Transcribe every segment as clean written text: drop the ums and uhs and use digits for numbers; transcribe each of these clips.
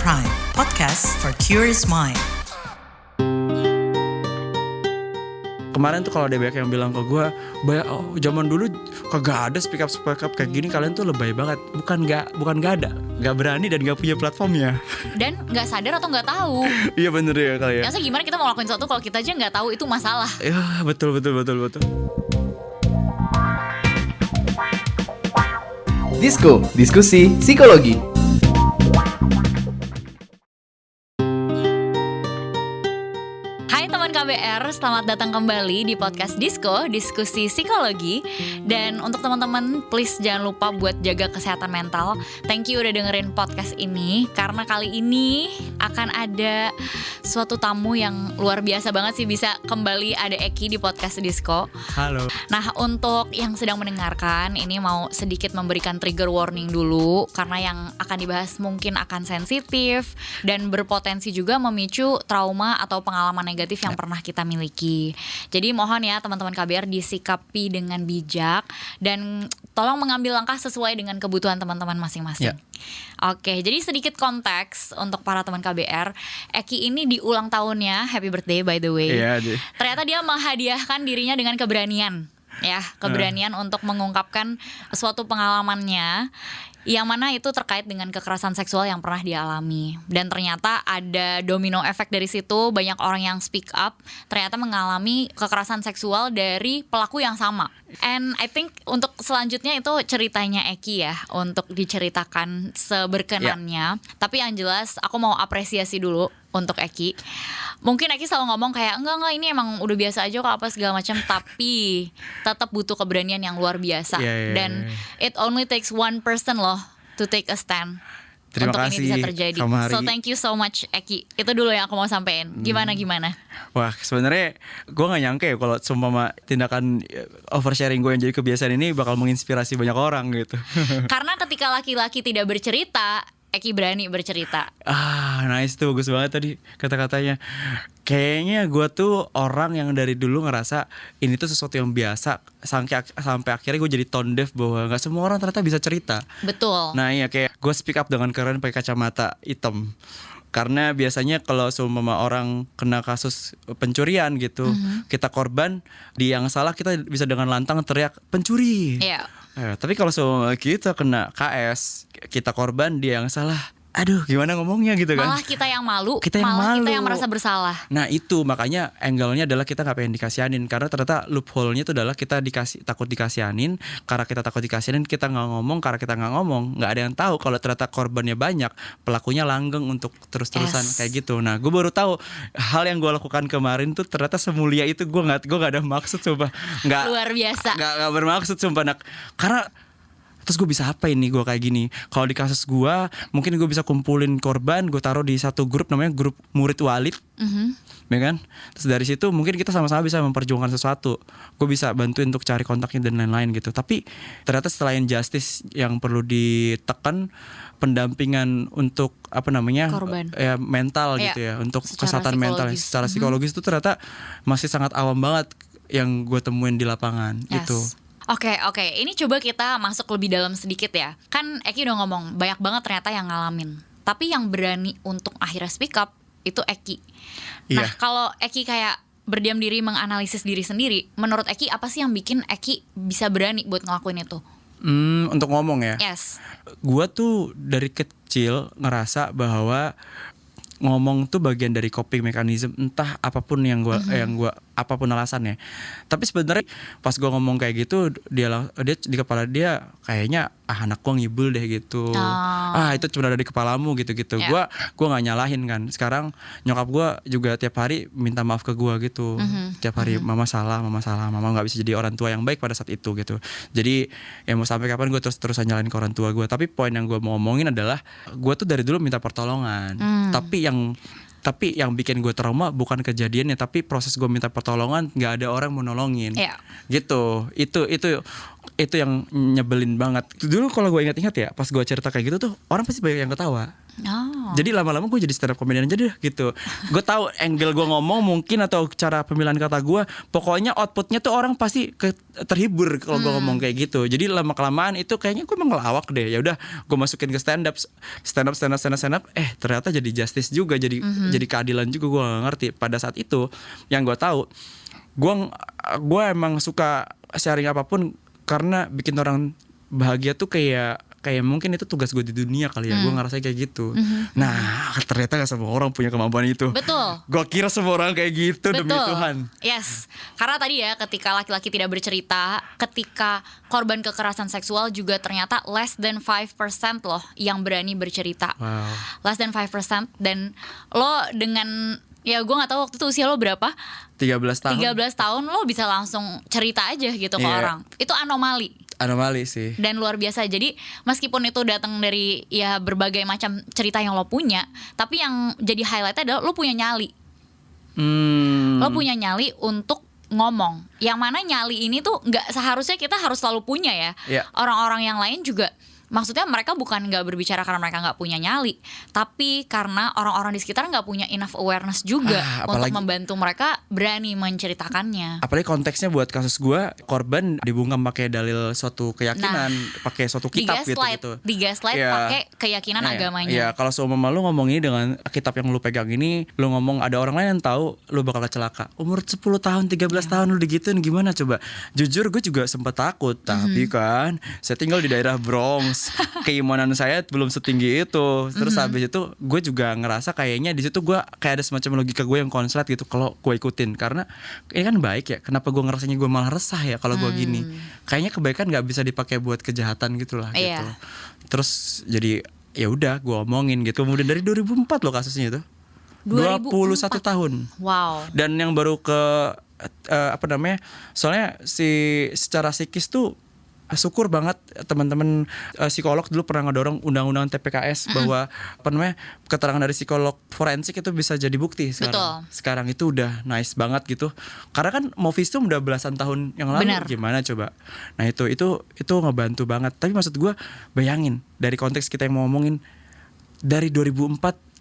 Prime, podcast for curious mind. Kemarin tuh kalau ada banyak yang bilang ke gue, zaman dulu kagak ada speak up kayak gini, kalian tuh lebay banget. Bukan nggak ada, nggak berani dan nggak punya platformnya. Dan nggak sadar atau nggak tahu. Iya bener ya kali ya. Maksudnya gimana kita mau lakuin sesuatu kalau kita aja nggak tahu itu masalah. Ya betul. Disko, diskusi psikologi. Hai teman KBR, selamat datang kembali di podcast Disko, diskusi psikologi. Dan untuk teman-teman, please jangan lupa buat jaga kesehatan mental. Thank you udah dengerin podcast ini. Karena kali ini akan ada suatu tamu yang luar biasa banget sih. Bisa kembali ada Eki di podcast Disko. Halo. Nah, untuk yang sedang mendengarkan, ini mau sedikit memberikan trigger warning dulu. Karena yang akan dibahas mungkin akan sensitif dan berpotensi juga memicu trauma atau pengalaman negatif yang pernah kita miliki. Jadi mohon ya teman-teman KBR disikapi dengan bijak dan tolong mengambil langkah sesuai dengan kebutuhan teman-teman masing-masing. Oke, jadi sedikit konteks untuk para teman KBR. Eki ini di ulang tahunnya, happy birthday by the way. Ternyata dia menghadiahkan dirinya dengan keberanian. Ya, keberanian untuk mengungkapkan suatu pengalamannya yang mana itu terkait dengan kekerasan seksual yang pernah dia alami. Dan ternyata ada domino efek dari situ. Banyak orang yang speak up ternyata mengalami kekerasan seksual dari pelaku yang sama. And I think untuk selanjutnya itu ceritanya Eki ya, untuk diceritakan seberkenannya. Tapi yang jelas aku mau apresiasi dulu untuk Eki. Mungkin Eki selalu ngomong kayak enggak ini emang udah biasa aja kok apa segala macam, tapi tetap butuh keberanian yang luar biasa. Dan it only takes one person loh to take a stand. Terima untuk kasih, ini bisa terjadi. So thank you so much Eki. Itu dulu yang aku mau sampein. Gimana? Wah sebenarnya gue nggak nyangka ya kalau seumpama tindakan oversharing gue yang jadi kebiasaan ini bakal menginspirasi banyak orang gitu. Karena ketika laki-laki tidak bercerita, Eki berani bercerita. Nice tuh, bagus banget tadi kata-katanya. Kayaknya gue tuh orang yang dari dulu ngerasa ini tuh sesuatu yang biasa sampai akhirnya gue jadi tone deaf bahwa nggak semua orang ternyata bisa cerita. Betul. Nah iya, kayak gue speak up dengan keren pakai kacamata hitam. Karena biasanya kalau seumpama orang kena kasus pencurian gitu, kita korban, dia yang salah kita bisa dengan lantang teriak pencuri. Iya. Tapi kalau seumpama kita kena KS, kita korban, dia yang salah. Aduh, gimana ngomongnya gitu kan? Malah kita yang malu, kita yang merasa bersalah. Nah itu makanya angle-nya adalah kita gak pengen dikasihanin. Karena ternyata loophole-nya itu adalah kita takut dikasihanin. Karena kita takut dikasihanin, kita gak ngomong. Karena kita gak ngomong, gak ada yang tahu kalau ternyata korbannya banyak, pelakunya langgeng untuk terus-terusan kayak gitu. Nah gue baru tahu hal yang gue lakukan kemarin tuh ternyata semulia itu. Gue gak ada maksud sumpah. Luar biasa. Gak bermaksud sumpah. Nah, karena terus gue bisa apa ini gue kayak gini? Kalau di kasus gue, mungkin gue bisa kumpulin korban, gue taruh di satu grup namanya grup murid Walid, ya kan? Terus dari situ mungkin kita sama-sama bisa memperjuangkan sesuatu. Gue bisa bantuin untuk cari kontaknya dan lain-lain gitu. Tapi ternyata selain justice yang perlu ditekan, pendampingan untuk korban. Ya mental gitu ya, untuk kesehatan mental secara psikologis itu ternyata masih sangat awam banget yang gue temuin di lapangan gitu. Oke, ini coba kita masuk lebih dalam sedikit ya. Kan Eki udah ngomong banyak banget ternyata yang ngalamin. Tapi yang berani untuk akhirnya speak up itu Eki. Nah, kalau Eki kayak berdiam diri menganalisis diri sendiri, menurut Eki apa sih yang bikin Eki bisa berani buat ngelakuin itu? Untuk ngomong ya. Yes. Gua tuh dari kecil ngerasa bahwa ngomong tuh bagian dari coping mechanism, entah apapun yang gua apapun alasannya. Tapi sebenarnya pas gua ngomong kayak gitu, dia di kepala dia kayaknya anak gua ngibul deh gitu. Itu cuma ada di kepalamu gitu-gitu. Gua nggak nyalahin kan. Sekarang nyokap gua juga tiap hari minta maaf ke gua gitu. Tiap hari mama salah, mama nggak bisa jadi orang tua yang baik pada saat itu gitu. Jadi ya mau sampai kapan gua terus-terusan nyalahin ke orang tua gua. Tapi poin yang gua mau ngomongin adalah gua tuh dari dulu minta pertolongan. Tapi yang bikin gue trauma bukan kejadiannya, tapi proses gue minta pertolongan nggak ada orang mau nolongin. Gitu. Itu Itu yang nyebelin banget. Dulu kalau gue ingat-ingat ya, pas gue cerita kayak gitu tuh orang pasti banyak yang ketawa. Oh. Jadi lama-lama gue jadi stand up comedian aja deh gitu. Gue tahu angle gue ngomong mungkin atau cara pemilihan kata gue, pokoknya outputnya tuh orang pasti terhibur kalau gue ngomong kayak gitu. Jadi lama kelamaan itu kayaknya gue emang ngelawak deh. Ya udah gue masukin ke stand up. Ternyata jadi justice juga, jadi keadilan juga. Gue gak ngerti pada saat itu. Yang gue tahu, gue emang suka sharing apapun karena bikin orang bahagia tuh kayak mungkin itu tugas gue di dunia kali ya. Gue ngerasa kayak gitu. Nah ternyata gak semua orang punya kemampuan itu. Betul. Gue kira semua orang kayak gitu. Betul. Demi Tuhan. Yes. Karena tadi ya ketika laki-laki tidak bercerita, ketika korban kekerasan seksual juga ternyata less than 5% loh yang berani bercerita. Wow. Less than 5%. Dan lo dengan, ya gue gak tahu waktu itu usia lo berapa, 13 tahun. 13 tahun lo bisa langsung cerita aja gitu ke Yeah. orang. Itu anomali sih. dan luar biasa. Jadi meskipun itu datang dari ya berbagai macam cerita yang lo punya, tapi yang jadi highlightnya adalah lo punya nyali. Lo punya nyali untuk ngomong. Yang mana nyali ini tuh nggak seharusnya kita harus selalu punya ya. Yeah. Orang-orang yang lain juga, maksudnya mereka bukan nggak berbicara karena mereka nggak punya nyali, tapi karena orang-orang di sekitar nggak punya enough awareness juga untuk membantu mereka berani menceritakannya. Apalagi konteksnya buat kasus gue, korban dibungkam pakai dalil suatu keyakinan, pakai suatu kitab gitu. Digaslight Yeah. pakai keyakinan agamanya. Iya, kalau seumpama lu ngomong ini dengan kitab yang lu pegang ini, lu ngomong ada orang lain yang tahu, lu bakal celaka. Umur 10 tahun, 13 tahun lu digituin gimana coba? Jujur gue juga sempat takut, tapi kan saya tinggal di daerah Bronx. Keimanan saya belum setinggi itu. Terus habis itu gue juga ngerasa kayaknya di situ gue kayak ada semacam logika gue yang konslet gitu kalau gue ikutin, karena ini kan baik ya. Kenapa gue ngerasanya gue malah resah ya kalau gue gini? Kayaknya kebaikan nggak bisa dipakai buat kejahatan gitulah gitu. Terus jadi ya udah gue omongin gitu. Kemudian dari 2004 loh kasusnya itu. 21 tahun. Wow. Dan yang baru ke soalnya secara psikis tuh syukur banget teman-teman psikolog dulu pernah ngedorong undang-undang TPKS bahwa keterangan dari psikolog forensik itu bisa jadi bukti sekarang. Betul. Sekarang itu udah nice banget gitu. Karena kan mau visum udah belasan tahun yang lalu. Benar. Gimana coba. Nah itu ngebantu banget. Tapi maksud gue bayangin dari konteks kita yang mau ngomongin dari 2004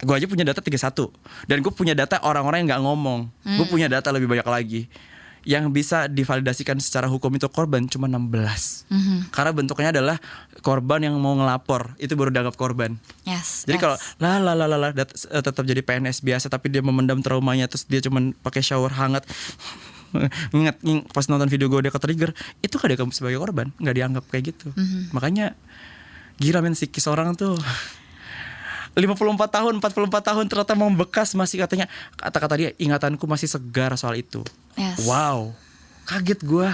gue aja punya data 31 dan gue punya data orang-orang yang nggak ngomong. Gue punya data lebih banyak lagi. Yang bisa divalidasikan secara hukum itu korban cuma 16. Karena bentuknya adalah korban yang mau ngelapor, itu baru dianggap korban. Yes. Jadi kalau tetap jadi PNS biasa tapi dia memendam traumanya, terus dia cuma pakai shower hangat. Ingat pas nonton video gue dia ke-trigger, itu kan dia sebagai korban, nggak dianggap kayak gitu. Makanya gila men, psikis orang tuh 54 tahun, 44 tahun ternyata membekas, masih katanya kata-kata dia, ingatanku masih segar soal itu. Yes. Wow, kaget gue.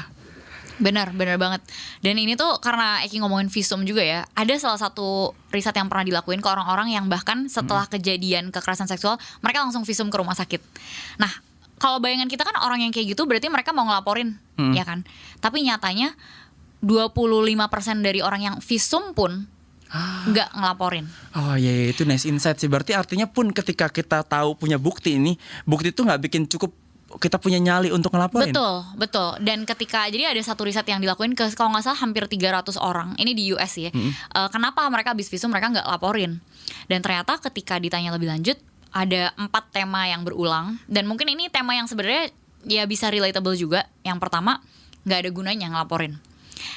Benar banget. Dan ini tuh karena Eki ngomongin visum juga ya. Ada salah satu riset yang pernah dilakuin ke orang-orang yang bahkan setelah kejadian kekerasan seksual mereka langsung visum ke rumah sakit. Nah, kalau bayangan kita kan orang yang kayak gitu berarti mereka mau ngelaporin, ya kan? Tapi nyatanya 25% dari orang yang visum pun nggak ngelaporin. Oh iya, itu nice insight sih. Berarti artinya pun ketika kita tahu punya bukti ini, bukti itu nggak bikin cukup kita punya nyali untuk ngelaporin. Betul. Dan ketika, jadi ada satu riset yang dilakuin ke kalau nggak salah hampir 300 orang. Ini di US ya. Kenapa mereka habis visum mereka nggak laporin? Dan ternyata ketika ditanya lebih lanjut, ada 4 tema yang berulang. Dan mungkin ini tema yang sebenarnya ya bisa relatable juga. Yang pertama, nggak ada gunanya ngelaporin.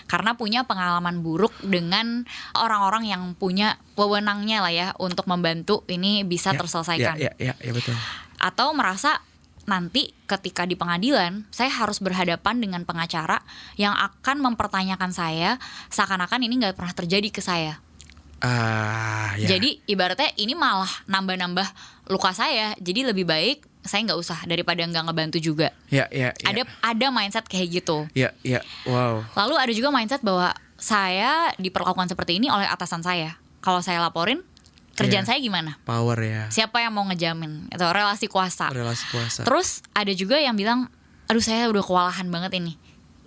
Karena punya pengalaman buruk dengan orang-orang yang punya wewenangnya lah ya untuk membantu ini bisa terselesaikan. Ya betul. Atau merasa nanti ketika di pengadilan saya harus berhadapan dengan pengacara yang akan mempertanyakan saya seakan-akan ini nggak pernah terjadi ke saya. Ya. Jadi ibaratnya ini malah nambah-nambah luka saya. Jadi lebih baik saya nggak usah daripada nggak ngebantu juga. Ya. Ada mindset kayak gitu. Ya. Wow. Lalu ada juga mindset bahwa saya diperlakukan seperti ini oleh atasan saya. Kalau saya laporin, kerjaan saya gimana? Power ya. Siapa yang mau ngejamin? Itu relasi kuasa. Kuasa. Terus ada juga yang bilang, aduh saya udah kewalahan banget ini.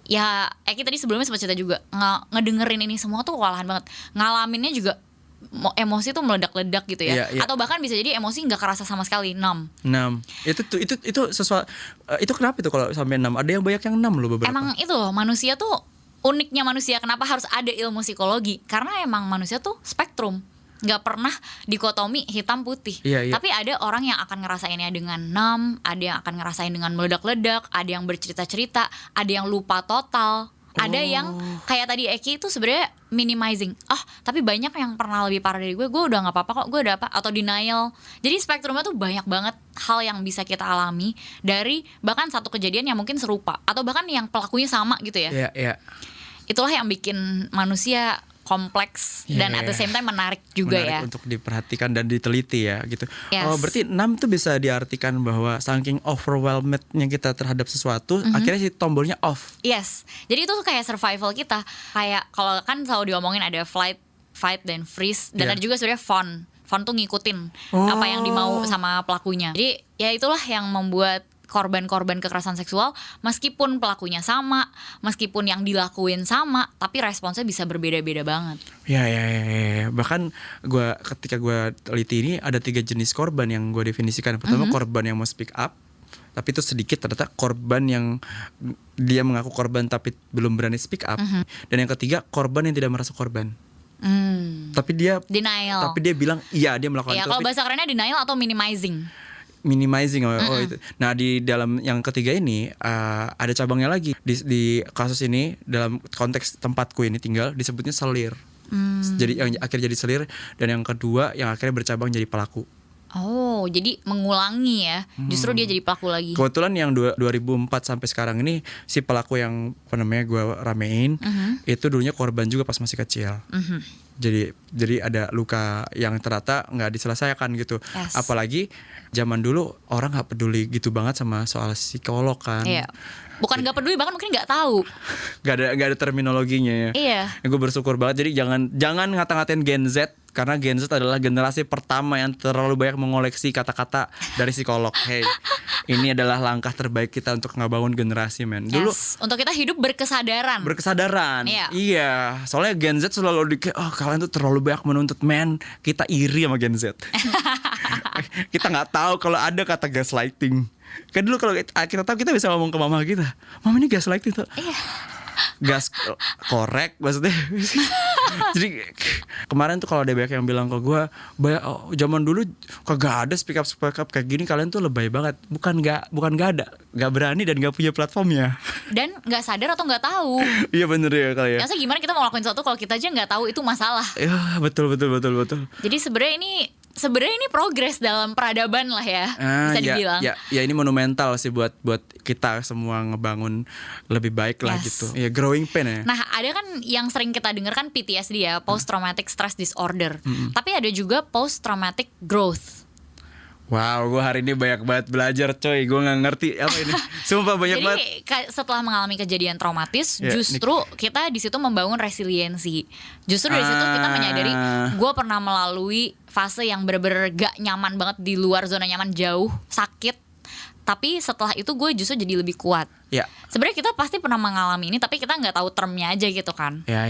Ya Eki tadi sebelumnya sempat cerita juga, ngedengerin ini semua tuh kewalahan banget. Ngalaminnya juga emosi tuh meledak-ledak gitu ya. Atau bahkan bisa jadi emosi nggak kerasa sama sekali, 6. Itu sesuatu. Itu kenapa itu kalau sampai 6? Ada yang banyak yang 6 loh beberapa. Emang itu loh, manusia tuh uniknya manusia, kenapa harus ada ilmu psikologi? Karena emang manusia tuh spektrum, nggak pernah dikotomi hitam putih. Iya, iya. Tapi ada orang yang akan ngerasainnya dengan numb, ada yang akan ngerasain dengan meledak-ledak, ada yang bercerita-cerita, ada yang lupa total, ada yang kayak tadi Eki itu sebenarnya minimizing. Tapi banyak yang pernah lebih parah dari gue udah nggak apa-apa kok, gue udah apa, atau denial. Jadi spektrumnya tuh banyak banget hal yang bisa kita alami dari bahkan satu kejadian yang mungkin serupa atau bahkan yang pelakunya sama gitu ya. Iya, iya. Itulah yang bikin manusia kompleks dan at the same time menarik juga menarik ya. untuk diperhatikan dan diteliti ya gitu. Yes. Oh, berarti 6 tuh bisa diartikan bahwa saking overwhelmednya kita terhadap sesuatu, akhirnya si tombolnya off. Yes. Jadi itu tuh kayak survival kita. Kayak kalau kan selalu diomongin ada flight, fight, dan freeze, dan Yeah. ada juga sebenarnya fawn. Fawn tuh ngikutin apa yang dimau sama pelakunya. Jadi ya itulah yang membuat korban-korban kekerasan seksual, meskipun pelakunya sama, meskipun yang dilakuin sama, tapi responsnya bisa berbeda-beda banget. Ya. Bahkan ketika gue teliti ini ada 3 jenis korban yang gue definisikan. Pertama korban yang mau speak up, tapi itu sedikit. Ternyata korban yang dia mengaku korban tapi belum berani speak up. Dan yang ketiga korban yang tidak merasa korban. Tapi dia Denial. Tapi dia bilang iya dia melakukan Ya itu. kalau Tapi bahasa kerennya denial atau minimizing. minimizing itu. Nah di dalam yang ketiga ini ada cabangnya lagi di kasus ini dalam konteks tempatku ini tinggal disebutnya selir. Jadi yang akhirnya jadi selir, dan yang kedua yang akhirnya bercabang jadi pelaku. Oh, jadi mengulangi ya. Justru dia jadi pelaku lagi. Kebetulan yang 2004 sampai sekarang ini si pelaku yang gue ramein itu dulunya korban juga pas masih kecil. Jadi ada luka yang ternyata nggak diselesaikan gitu. Yes. Apalagi zaman dulu orang nggak peduli gitu banget sama soal psikolog kan. Iya. Bukan nggak peduli, bahkan mungkin nggak tahu. Gak ada terminologinya ya. Iya. Gue bersyukur banget. Jadi jangan ngata-ngatain Gen Z, karena Gen Z adalah generasi pertama yang terlalu banyak mengoleksi kata-kata dari psikolog. Hey, ini adalah langkah terbaik kita untuk ngebangun generasi, men. Dulu Yes. Untuk kita hidup berkesadaran. berkesadaran. Iya. Iya. Soalnya Gen Z selalu kalian tuh terlalu banyak menuntut, men. Kita iri sama Gen Z. Kita nggak tahu kalau ada kata gaslighting. Kan dulu kalau kita tahu, kita bisa ngomong ke mama kita, mama ini gaslighting tuh. Iya. Gas korek maksudnya. Jadi kemarin tuh kalau ada banyak yang bilang ke gue, zaman dulu kagak ada speak up kayak gini, kalian tuh lebay banget. Bukan nggak ada, nggak berani dan nggak punya platformnya. Dan nggak sadar atau nggak tahu. Iya bener ya kali ya. Maksudnya gimana kita mau lakuin sesuatu kalau kita aja nggak tahu itu masalah. Ya betul. Jadi sebenarnya ini progres dalam peradaban lah ya, bisa dibilang. Ya ini monumental sih buat kita semua ngebangun lebih baik lah Yes. gitu. Ya growing pain ya. Nah, ada kan yang sering kita dengar kan PTSD ya, post traumatic stress disorder. Tapi ada juga post traumatic growth. Wow, gue hari ini banyak banget belajar coy. Gue gak ngerti apa ini. Sumpah banyak Jadi banget. setelah mengalami kejadian traumatis, Ya, justru kita di situ membangun resiliensi. Justru dari situ kita menyadari gue pernah melalui fase yang bener-bener gak nyaman banget, di luar zona nyaman, jauh, sakit. Tapi setelah itu gue justru jadi lebih kuat. Ya. Sebenarnya kita pasti pernah mengalami ini, tapi kita nggak tahu termnya aja gitu kan. Ya.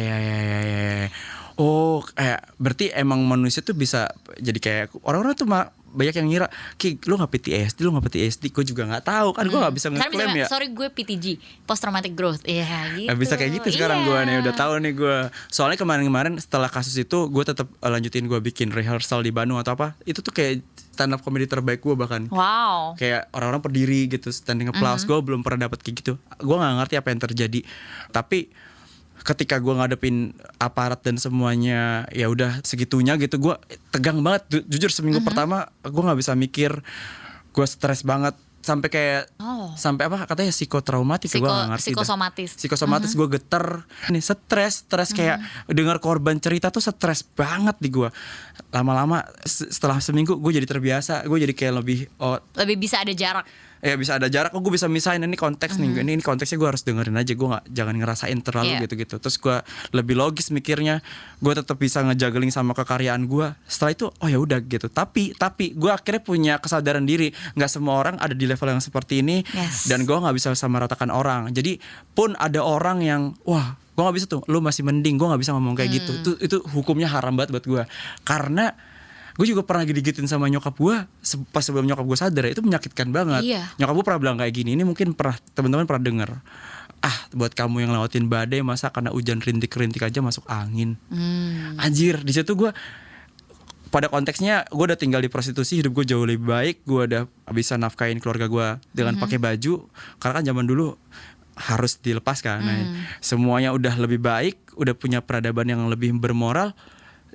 Oh, berarti emang manusia tuh bisa jadi kayak orang-orang tuh banyak yang ngira, Ki, lu gak PTSD, gue juga gak tahu kan, gue gak bisa Sekarang ngeklaim ya. sorry, gue PTG, post traumatic growth. Iya gitu. Bisa kayak gitu sekarang gue nih, udah tahu nih gue. Soalnya kemarin setelah kasus itu gue tetap lanjutin, gue bikin rehearsal di Bandung atau apa. Itu tuh kayak stand up comedy terbaik gue bahkan. Wow. Kayak orang-orang berdiri gitu, standing applause. Gue belum pernah dapet kayak gitu. Gue nggak ngerti apa yang terjadi. Tapi ketika gue ngadepin aparat dan semuanya, ya udah segitunya gitu, gue tegang banget. Jujur seminggu pertama gue nggak bisa mikir, gue stres banget. Sampai kayak sampai apa katanya psikotraumatik, gue nggak ngerti. Psikosomatis gue geter, nih stres kayak dengar korban cerita tuh stres banget di gue. Lama-lama setelah seminggu gue jadi terbiasa, gue jadi kayak lebih bisa ada jarak. Ya bisa ada jarak, gue bisa misahin ini konteks nih, ini konteksnya gue harus dengerin aja, gue jangan ngerasain terlalu gitu. Terus gue lebih logis mikirnya, gue tetap bisa ngejuggling sama kekaryaan gue. Setelah itu oh ya udah gitu. Tapi gue akhirnya punya kesadaran diri, nggak semua orang ada di level yang seperti ini. Yes. Dan gue nggak bisa samaratakan orang. Jadi pun ada orang yang wah gue nggak bisa tuh, lu masih mending, gue nggak bisa ngomong kayak gitu. Itu hukumnya haram banget buat gue. Karena gue juga pernah digigitin sama nyokap gue pas sebelum nyokap gue sadar, itu menyakitkan banget. Iya. Nyokap gue pernah bilang kayak gini, ini mungkin teman-teman pernah dengar. buat kamu yang lewatin badai, masa karena hujan rintik-rintik aja masuk angin. Anjir, di situ gue pada konteksnya gue udah tinggal di prostitusi, hidup gue jauh lebih baik, gue udah bisa nafkain keluarga gue dengan pakai baju, karena kan zaman dulu harus dilepas kan. Nah, semuanya udah lebih baik, udah punya peradaban yang lebih bermoral.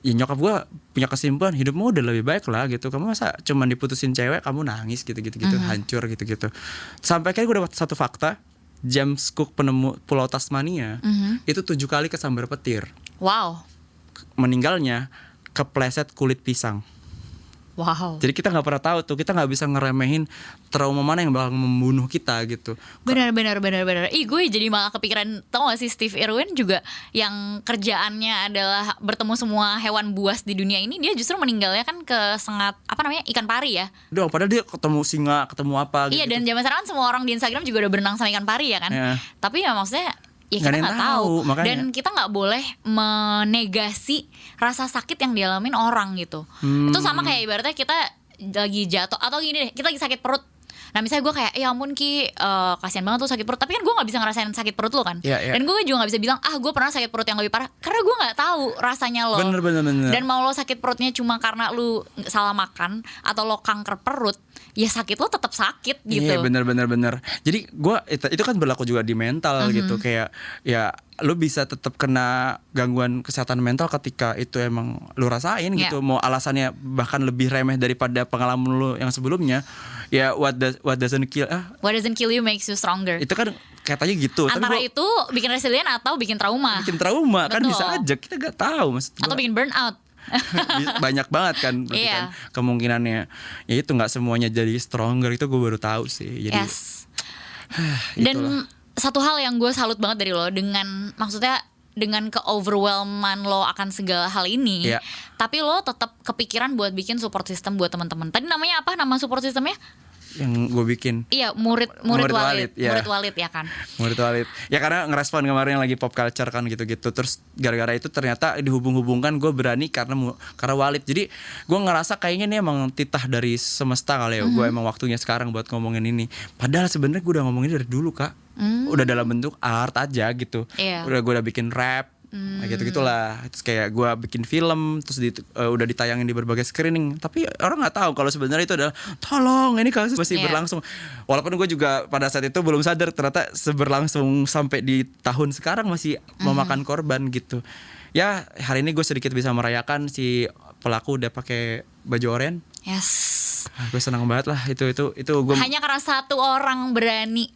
Ya nyokap gue punya kesimpulan, hidupmu udah lebih baik lah gitu. Kamu masa cuman diputusin cewek kamu nangis gitu-gitu hancur gitu-gitu. Sampai akhirnya gue dapat satu fakta, James Cook penemu Pulau Tasmania itu 7 kali kesambar petir. Wow. Meninggalnya kepleset kulit pisang. Wow. Jadi kita nggak pernah tahu tuh, kita nggak bisa ngeremehin trauma mana yang bakal membunuh kita gitu. Benar. Ih, gue jadi malah kepikiran, tau gak sih Steve Irwin juga yang kerjaannya adalah bertemu semua hewan buas di dunia ini, dia justru meninggalnya kan kesengat ikan pari ya. Duh, padahal dia ketemu singa, ketemu apa gitu. Iya, dan zaman sekarang kan semua orang di Instagram juga udah berenang sama ikan pari ya kan. Iya. Tapi ya maksudnya ya Nggak kita ada yang nggak tahu, tahu, makanya. dan kita nggak boleh menegasi rasa sakit yang dialamin orang gitu. Itu sama kayak ibaratnya kita lagi jatuh atau gini deh, kita lagi sakit perut. Nah misalnya gue kayak ya ampun Ki, kasihan banget tuh sakit perut, tapi kan gue nggak bisa ngerasain sakit perut lo kan. Dan gue juga nggak bisa bilang gue pernah sakit perut yang lebih parah, karena gue nggak tahu rasanya lo. Bener. Dan mau lo sakit perutnya cuma karena lu salah makan atau lo kanker perut, ya sakit lo tetap sakit gitu. Iya bener. Jadi gue itu kan berlaku juga di mental gitu. Kayak ya lu bisa tetap kena gangguan kesehatan mental ketika itu emang lu rasain gitu. Mau alasannya bahkan lebih remeh daripada pengalaman lu yang sebelumnya. Ya what doesn't kill you makes you stronger. itu kan katanya gitu. Antara itu bikin resilient atau bikin trauma. Kan Betul. bisa aja, kita gak tahu maksud gua. Atau bikin burnout. Banyak banget kan berarti kan kemungkinannya. Ya itu nggak semuanya jadi stronger, itu gue baru tahu sih. Jadi Yes. Dan satu hal yang gue salut banget dari lo, dengan ke-overwhelman lo akan segala hal ini, tapi lo tetap kepikiran buat bikin support system buat teman-teman. Tadi namanya apa, nama support systemnya? Yang gue bikin. Iya, murid Walid. Ya. Murid Walid ya kan. Murid Walid. Ya karena ngerespon kemarin yang lagi pop culture kan gitu-gitu. Terus gara-gara itu ternyata dihubung-hubungkan gue berani karena Walid. Jadi gue ngerasa kayaknya ini emang titah dari semesta kali ya. Gue emang waktunya sekarang buat ngomongin ini. Padahal sebenarnya gue udah ngomongin dari dulu Kak. Udah dalam bentuk art aja gitu. Gue udah bikin rap. Nah, gitu-gitulah. Terus kayak gue bikin film, terus udah ditayangin di berbagai screening. Tapi orang nggak tahu kalau sebenarnya itu adalah tolong ini kasus masih berlangsung. Walaupun gue juga pada saat itu belum sadar ternyata seberlangsung sampai di tahun sekarang masih memakan korban gitu. Ya hari ini gue sedikit bisa merayakan si pelaku udah pakai baju oranye. Yes. Gue senang banget lah itu gue. Hanya karena satu orang berani,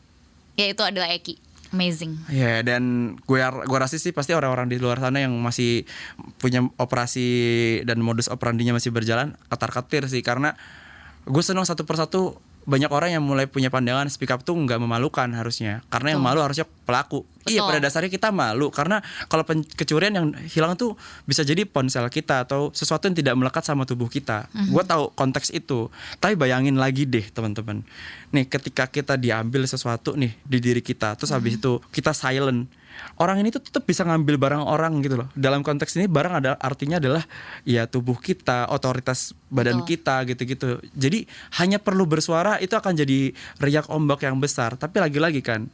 yaitu adalah Eki. Amazing. Ya dan gue rasa sih pasti orang-orang di luar sana yang masih punya operasi dan modus operandinya masih berjalan ketar-ketir sih, karena gue senang satu persatu banyak orang yang mulai punya pandangan speak up tuh nggak memalukan harusnya, karena yang malu harusnya pelaku. Iya pada dasarnya kita malu karena kalau pencurian yang hilang tuh bisa jadi ponsel kita atau sesuatu yang tidak melekat sama tubuh kita. Gue tahu konteks itu, tapi bayangin lagi deh teman-teman. Nih ketika kita diambil sesuatu nih di diri kita, terus habis itu kita silent. Orang ini tuh tetap bisa ngambil barang orang gitu loh. Dalam konteks ini barang artinya adalah ya tubuh kita, otoritas badan kita gitu-gitu. Jadi hanya perlu bersuara itu akan jadi riak ombak yang besar. Tapi lagi-lagi kan,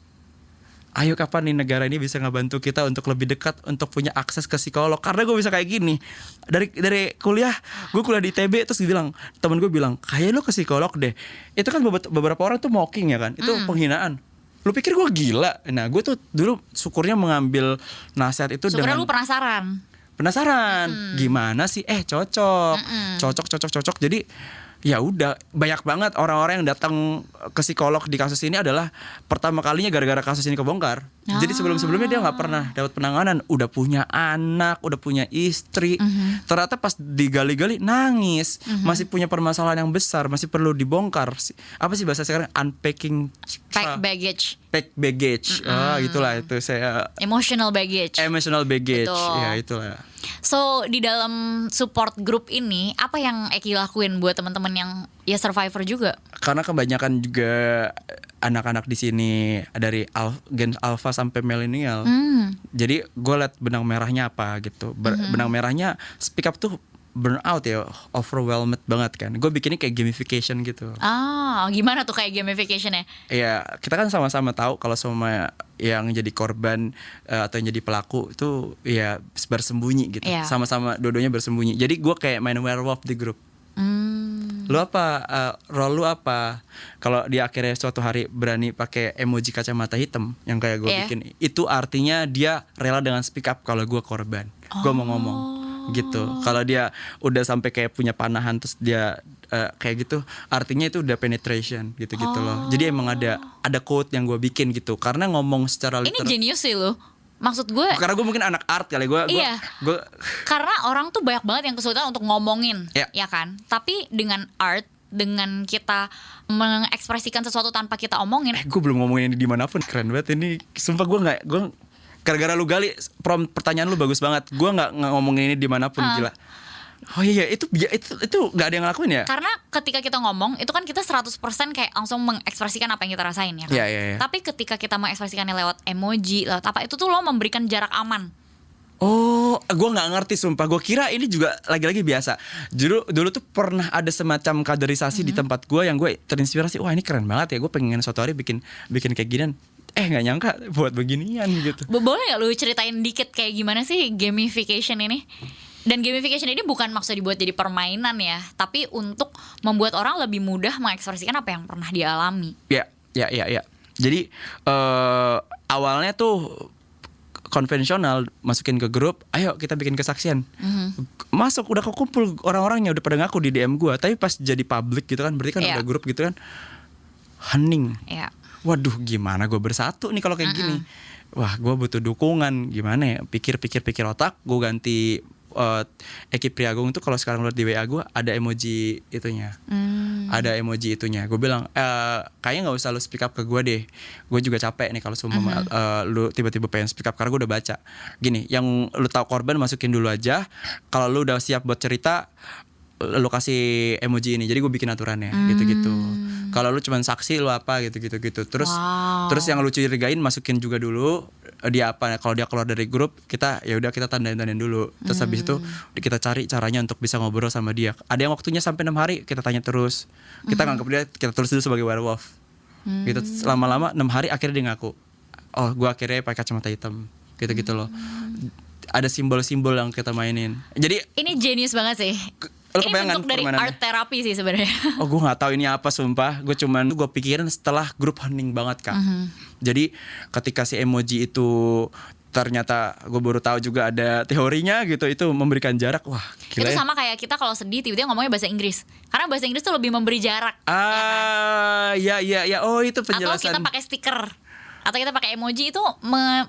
ayo kapan nih negara ini bisa ngebantu kita untuk lebih dekat, untuk punya akses ke psikolog. Karena gue bisa kayak gini, dari kuliah, gue kuliah di ITB, terus temen gue bilang kayak lo ke psikolog deh. Itu kan beberapa orang tuh mocking ya kan, itu penghinaan. Lu pikir gue gila? Nah gue tuh dulu syukurnya mengambil nasihat itu Syukurnya dengan lu penasaran. Gimana sih? Cocok. Jadi ya udah, banyak banget orang-orang yang datang ke psikolog di kasus ini adalah pertama kalinya gara-gara kasus ini kebongkar. Jadi sebelum-sebelumnya dia nggak pernah dapat penanganan, udah punya anak, udah punya istri, ternyata pas digali-gali nangis, masih punya permasalahan yang besar, masih perlu dibongkar. Apa sih bahasa sekarang? Unpacking Pack baggage. Gitulah itu saya. Emotional baggage. Betul. Ya itulah. So di dalam support group ini apa yang Eki lakuin buat teman-teman yang ya survivor juga? Karena kebanyakan juga anak-anak di sini dari gen alpha sampai milenial. Jadi gue liat benang merahnya apa gitu. Benang merahnya speak up tuh burn out ya, overwhelmed banget kan. Gue bikinnya kayak gamification gitu. Gimana tuh kayak gamification-nya? Ya kita kan sama-sama tahu kalau semua yang jadi korban atau yang jadi pelaku itu ya bersembunyi gitu. Iya. Sama-sama dua-duanya bersembunyi. Jadi gue kayak main werewolf di grup. Lu apa? Role lu apa? Kalau dia akhirnya suatu hari berani pakai emoji kacamata hitam yang kayak gue bikin, itu artinya dia rela dengan speak up kalau gue korban. Gue mau ngomong gitu. Kalau dia udah sampai kayak punya panahan terus dia kayak gitu, artinya itu udah penetration gitu-gitu loh. Jadi emang ada quote yang gue bikin gitu. Karena ngomong secara Ini jenius sih lo. Maksud gue, karena gue mungkin anak art kali gue. Karena orang tuh banyak banget yang kesulitan untuk ngomongin, ya kan. Tapi dengan art, dengan kita mengekspresikan sesuatu tanpa kita omongin. Gue belum ngomongin ini dimanapun, keren banget ini. Sumpah gue gara-gara lu gali pertanyaan lu bagus banget. Gue nggak ngomongin ini dimanapun, gila. Oh iya, itu nggak ada yang ngelakuin ya? Karena ketika kita ngomong, itu kan kita 100% kayak langsung mengekspresikan apa yang kita rasain ya kan. Iya. Tapi ketika kita mengekspresikannya lewat emoji, lewat apa, itu tuh lo memberikan jarak aman. Oh, gue nggak ngerti sumpah. Gue kira ini juga lagi-lagi biasa. Dulu tuh pernah ada semacam kaderisasi di tempat gue yang gue terinspirasi. Wah ini keren banget ya. Gue pengen suatu hari bikin kayak ginian. Nggak nyangka buat beginian gitu. Boleh nggak lu ceritain dikit kayak gimana sih gamification ini? Dan gamification ini bukan maksud dibuat jadi permainan ya, tapi untuk membuat orang lebih mudah mengekspresikan apa yang pernah dia alami. Ya. Jadi awalnya tuh konvensional, masukin ke grup, ayo kita bikin kesaksian. Masuk udah kekumpul orang-orangnya, udah pada ngaku di DM gue. Tapi pas jadi public gitu kan, berarti kan udah grup gitu kan, hening. Waduh gimana gue bersatu nih kalau kayak gini. Wah gue butuh dukungan. Gimana ya, pikir otak. Gue ganti Eki Priagung tuh kalau sekarang lihat di WA gue ada emoji itunya. Ada emoji itunya. Gue bilang kayaknya nggak usah lu speak up ke gue deh. Gue juga capek nih kalau semua lu tiba-tiba pengen speak up karena gue udah baca. Gini, yang lu tahu korban masukin dulu aja. Kalau lu udah siap buat cerita, lu kasih emoji ini. Jadi gue bikin aturannya gitu-gitu. Kalau lu cuman saksi lu apa gitu. Terus yang lu curigain masukin juga dulu. Dia apa? Kalau dia keluar dari grup, kita tandain dulu. Terus habis itu kita cari caranya untuk bisa ngobrol sama dia. Ada yang waktunya sampai 6 hari, kita tanya terus. Kita nganggep dia, kita tulis dulu sebagai werewolf. Gitu. Lama-lama 6 hari akhirnya dia ngaku. Oh, gue akhirnya pakai kacamata hitam. Gitu loh. Ada simbol-simbol yang kita mainin. Jadi ini genius banget sih. Ini bentuk dari art terapi sih sebenarnya. Oh gue nggak tahu ini apa sumpah. Gue pikirin setelah grup hening banget Kak. Jadi ketika si emoji itu ternyata gue baru tahu juga ada teorinya gitu, itu memberikan jarak. Wah gila. Itu sama kayak kita kalau sedih tiba-tiba ngomongnya bahasa Inggris. Karena bahasa Inggris tuh lebih memberi jarak. Ya. Oh itu penjelasan. Atau kita pakai stiker, atau kita pakai emoji, itu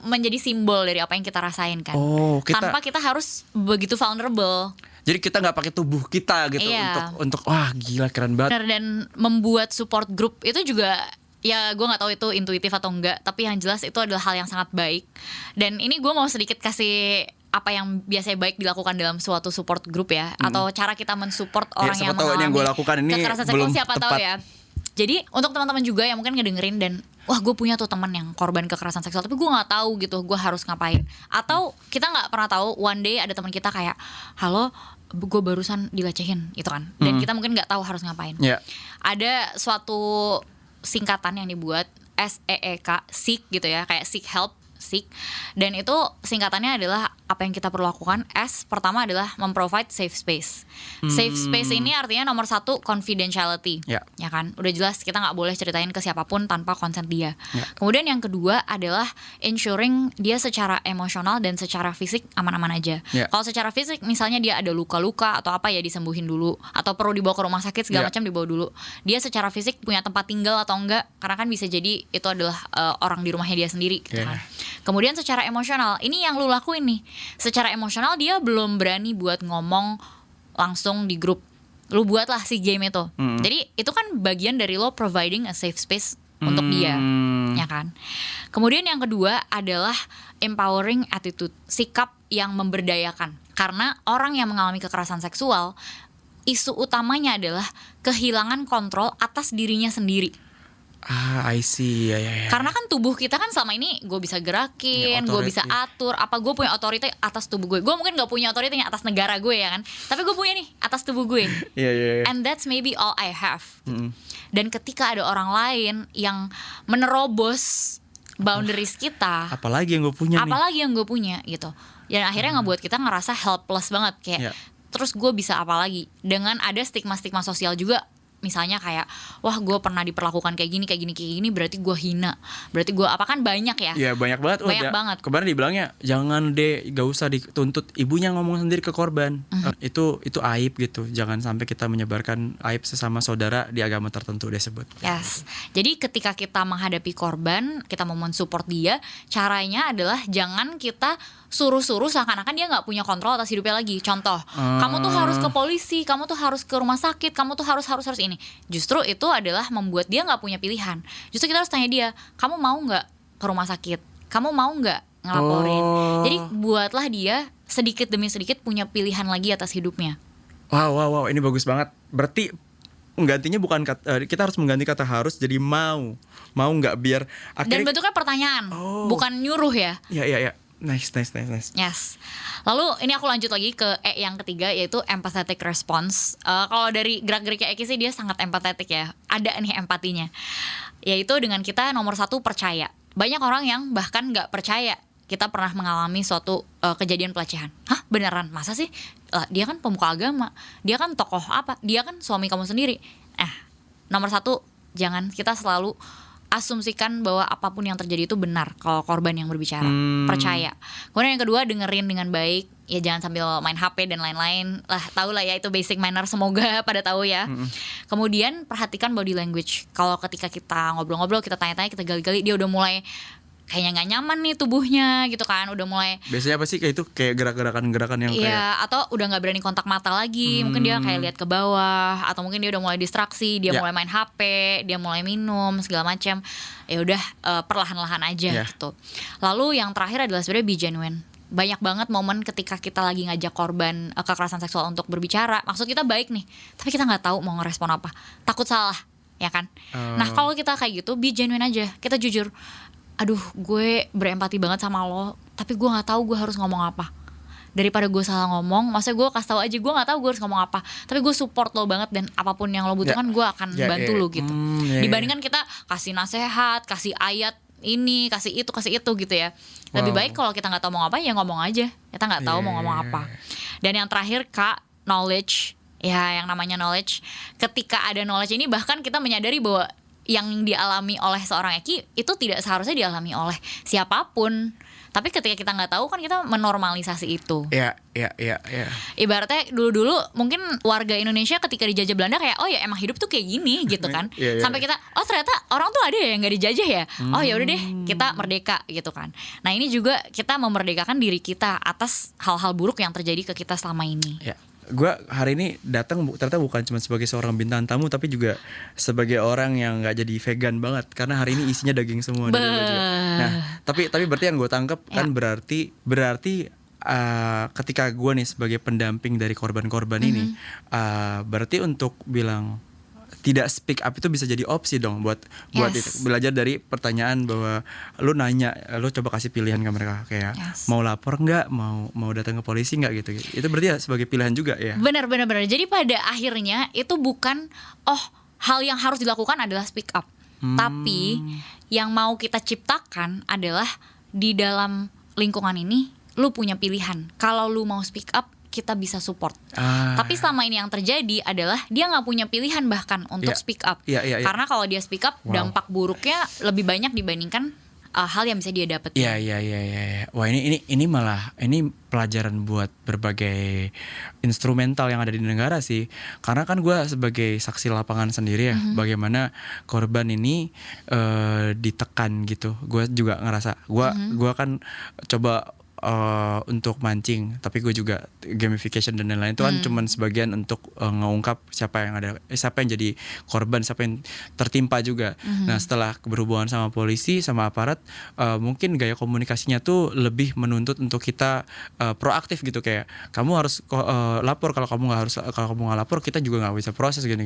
menjadi simbol dari apa yang kita rasain kan. Tanpa kita harus begitu vulnerable. Jadi kita nggak pakai tubuh kita gitu untuk wah gila keren banget. Dan membuat support group itu juga ya gue nggak tahu itu intuitif atau enggak, tapi yang jelas itu adalah hal yang sangat baik. Dan ini gue mau sedikit kasih apa yang biasanya baik dilakukan dalam suatu support group ya, atau cara kita mensupport orang yang mengalami kekerasan seksual, siapa tahu ya. Jadi untuk teman-teman juga yang mungkin ngedengerin dan wah gue punya tuh teman yang korban kekerasan seksual tapi gue nggak tahu gitu gue harus ngapain, atau kita nggak pernah tahu one day ada teman kita kayak halo gue barusan dilecehin gitu kan, dan kita mungkin nggak tahu harus ngapain. Ada suatu singkatan yang dibuat SEEK, seek gitu ya, kayak seek help, seek, dan itu singkatannya adalah apa yang kita perlu lakukan. S pertama adalah memprovide safe space. Safe space ini artinya nomor 1 confidentiality, ya kan, udah jelas kita nggak boleh ceritain ke siapapun tanpa konsen dia. Kemudian yang kedua adalah ensuring dia secara emosional dan secara fisik aman-aman aja. Kalau secara fisik misalnya dia ada luka-luka atau apa ya disembuhin dulu, atau perlu dibawa ke rumah sakit segala macam dibawa dulu. Dia secara fisik punya tempat tinggal atau enggak, karena kan bisa jadi itu adalah orang di rumahnya dia sendiri gitu kan. Kemudian secara emosional, ini yang lu lakuin nih. Secara emosional dia belum berani buat ngomong langsung di grup. Lu buatlah si game itu. Jadi itu kan bagian dari lo providing a safe space untuk dia, ya kan. Kemudian yang kedua adalah empowering attitude, sikap yang memberdayakan. Karena orang yang mengalami kekerasan seksual, isu utamanya adalah kehilangan kontrol atas dirinya sendiri. I see, ya. Karena kan tubuh kita kan selama ini gue bisa gerakin, gue bisa atur, apa gue punya otoritas atas tubuh gue. Gue mungkin gak punya otoritas atas negara gue ya kan, tapi gue punya nih atas tubuh gue. Iya. And that's maybe all I have. Dan ketika ada orang lain yang menerobos boundaries kita, Apalagi yang gue punya gitu. Dan akhirnya ngebuat kita ngerasa helpless banget kayak. Terus gue bisa apa lagi? Dengan ada stigma-stigma sosial juga. Misalnya kayak, wah gue pernah diperlakukan kayak gini, berarti gue hina, berarti gue apa, kan banyak ya. Iya banyak banget. Banyak banget. Kemarin dibilangnya jangan deh, gak usah dituntut, ibunya ngomong sendiri ke korban. Itu aib gitu. Jangan sampai kita menyebarkan aib sesama saudara di agama tertentu dia sebut. Yes. Jadi ketika kita menghadapi korban, kita mau mensupport dia, caranya adalah jangan kita suruh-suruh seakan-akan dia nggak punya kontrol atas hidupnya lagi. Contoh, kamu tuh harus ke polisi, kamu tuh harus ke rumah sakit, kamu tuh harus ini. Justru itu adalah membuat dia nggak punya pilihan. Justru kita harus tanya dia, kamu mau nggak ke rumah sakit? Kamu mau nggak ngelaporin? Jadi buatlah dia sedikit demi sedikit punya pilihan lagi atas hidupnya. Wow, ini bagus banget. Berarti menggantinya bukan kita harus mengganti kata harus jadi mau nggak, biar akhirnya. Dan bentuknya pertanyaan, bukan nyuruh ya. Iya. Nice. Yes. Lalu ini aku lanjut lagi ke yang ketiga, yaitu empathetic response. Kalau dari gerak-geriknya Eki sih dia sangat empathetic ya. Ada nih empatinya. Yaitu dengan kita nomor 1 percaya. Banyak orang yang bahkan nggak percaya kita pernah mengalami suatu kejadian pelecehan. Hah, beneran? Masa sih? Dia kan pemuka agama, dia kan tokoh apa? Dia kan suami kamu sendiri. Nomor 1, jangan kita selalu asumsikan bahwa apapun yang terjadi itu benar kalau korban yang berbicara. Percaya. Kemudian yang kedua, dengerin dengan baik. Ya jangan sambil main HP dan lain-lain. Tahu lah ya, itu basic manner, semoga pada tahu ya. Kemudian perhatikan body language. Kalau ketika kita ngobrol-ngobrol, kita tanya-tanya, kita gali-gali, dia udah mulai kayaknya nggak nyaman nih tubuhnya gitu kan, udah mulai. Biasanya apa sih kayak itu, kayak gerakan yang kayak, atau udah nggak berani kontak mata lagi, mungkin dia kayak lihat ke bawah, atau mungkin dia udah mulai distraksi, dia mulai main HP, dia mulai minum segala macam. Ya udah, perlahan-lahan aja gitu. Lalu yang terakhir adalah sebenarnya be genuine. Banyak banget momen ketika kita lagi ngajak korban kekerasan seksual untuk berbicara, maksud kita baik nih, tapi kita nggak tahu mau ngerespon apa, takut salah, ya kan. Nah kalau kita kayak gitu, be genuine aja, kita jujur. Aduh, gue berempati banget sama lo, tapi gue nggak tahu gue harus ngomong apa. Daripada gue salah ngomong, maksudnya gue kasih tahu aja gue nggak tahu gue harus ngomong apa, tapi gue support lo banget dan apapun yang lo butuhkan gue akan bantu lo gitu. Dibandingkan kita kasih nasihat, kasih ayat ini, kasih itu gitu ya. Lebih baik kalau kita nggak tahu mau apa, ya ngomong aja. Kita nggak tahu mau ngomong apa. Dan yang terakhir, Kak, knowledge. Ya, yang namanya knowledge. Ketika ada knowledge ini, bahkan kita menyadari bahwa yang dialami oleh seorang Eki itu tidak seharusnya dialami oleh siapapun. Tapi ketika kita nggak tahu kan kita menormalisasi itu. Iya. Ibaratnya dulu mungkin warga Indonesia ketika dijajah Belanda kayak, oh ya emang hidup tuh kayak gini gitu kan. Sampai kita, oh ternyata orang tuh ada ya yang nggak dijajah ya. Oh ya udah deh, kita merdeka gitu kan. Nah ini juga kita memerdekakan diri kita atas hal-hal buruk yang terjadi ke kita selama ini. Ya. Gue hari ini datang ternyata bukan cuma sebagai seorang bintang tamu, tapi juga sebagai orang yang nggak jadi vegan banget karena hari ini isinya daging semua. Nah tapi berarti yang gue tangkap kan berarti ketika gue nih sebagai pendamping dari korban-korban ini, berarti untuk bilang tidak speak up itu bisa jadi opsi dong buat itu. Belajar dari pertanyaan bahwa lu nanya, lu coba kasih pilihan ke mereka kayak mau lapor nggak, mau datang ke polisi nggak gitu. Itu berarti ya sebagai pilihan juga ya. Benar. Jadi pada akhirnya itu bukan hal yang harus dilakukan adalah speak up, tapi yang mau kita ciptakan adalah di dalam lingkungan ini lu punya pilihan. Kalau lu mau speak up, kita bisa support. Tapi selama ini yang terjadi adalah dia nggak punya pilihan bahkan untuk speak up. Karena kalau dia speak up, dampak buruknya lebih banyak dibandingkan hal yang bisa dia dapetin. Iya. Wah ini malah ini pelajaran buat berbagai instrumental yang ada di negara sih. Karena kan gue sebagai saksi lapangan sendiri ya, bagaimana korban ini ditekan gitu. Gue juga ngerasa gue kan coba untuk mancing, tapi gue juga gamification dan lain-lain itu kan cuman sebagian untuk ngungkap siapa yang jadi korban, siapa yang tertimpa juga. Nah setelah berhubungan sama polisi sama aparat, mungkin gaya komunikasinya tuh lebih menuntut untuk kita proaktif gitu, kayak kamu harus lapor, kalau kamu nggak lapor kita juga nggak bisa proses gini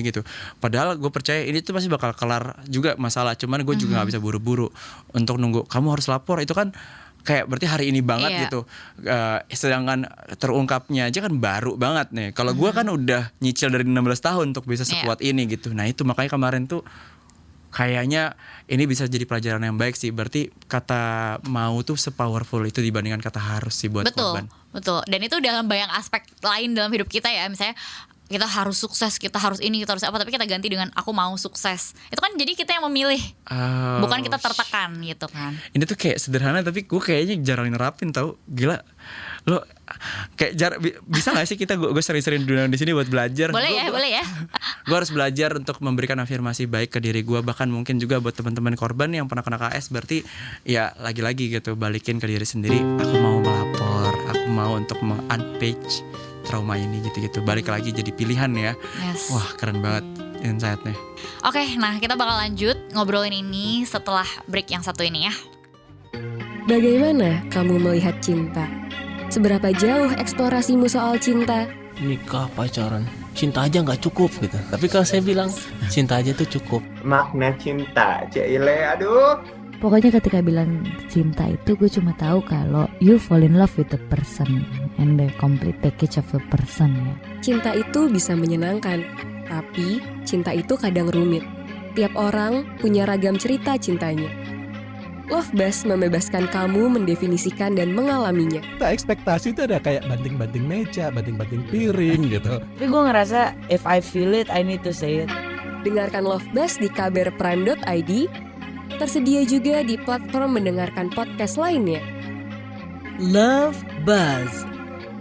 gitu. Padahal gue percaya ini tuh pasti bakal kelar juga masalah, cuman gue juga nggak bisa buru-buru untuk nunggu kamu harus lapor, itu kan kayak berarti hari ini banget gitu. Sedangkan terungkapnya aja kan baru banget nih. Kalau gue kan udah nyicil dari 16 tahun untuk bisa sekuat ini gitu. Nah itu makanya kemarin tuh kayaknya ini bisa jadi pelajaran yang baik sih. Berarti kata mau tuh sepowerful itu dibandingkan kata harus sih buat korban. Betul. Dan itu dalam banyak aspek lain dalam hidup kita ya. Misalnya kita harus sukses, kita harus ini, kita harus apa, tapi kita ganti dengan aku mau sukses. Itu kan jadi kita yang memilih, bukan kita tertekan gitu kan. Ini tuh kayak sederhana tapi gue kayaknya jarang nerapin tau. Gila, lo kayak bisa gak sih kita gue sering-sering dulu di sini buat belajar. Boleh ya. Gue harus belajar untuk memberikan afirmasi baik ke diri gue, bahkan mungkin juga buat teman-teman korban yang pernah kena KS. Berarti ya lagi-lagi gitu, balikin ke diri sendiri. Aku mau melapor, aku mau untuk meng-unpage trauma ini gitu-gitu. Balik lagi jadi pilihan ya. Yes. Wah keren banget insight-nya. Oke, nah kita bakal lanjut ngobrolin ini setelah break yang satu ini ya. Bagaimana kamu melihat cinta? Seberapa jauh eksplorasimu soal cinta? Nikah, pacaran, cinta aja nggak cukup gitu. Tapi kalau saya bilang cinta aja tuh cukup. Makna cinta, Cile, aduh. Pokoknya ketika bilang cinta itu gue cuma tahu kalau you fall in love with the person and the complete package of the person ya. Cinta itu bisa menyenangkan, tapi cinta itu kadang rumit. Tiap orang punya ragam cerita cintanya. Love Buzz membebaskan kamu mendefinisikan dan mengalaminya. Ekspektasi itu ada kayak banting-banting meja, banting-banting piring gitu. Tapi gue ngerasa if I feel it, I need to say it. Dengarkan Love Buzz di kbrprime.id. Tersedia juga di platform mendengarkan podcast lainnya. Love Buzz,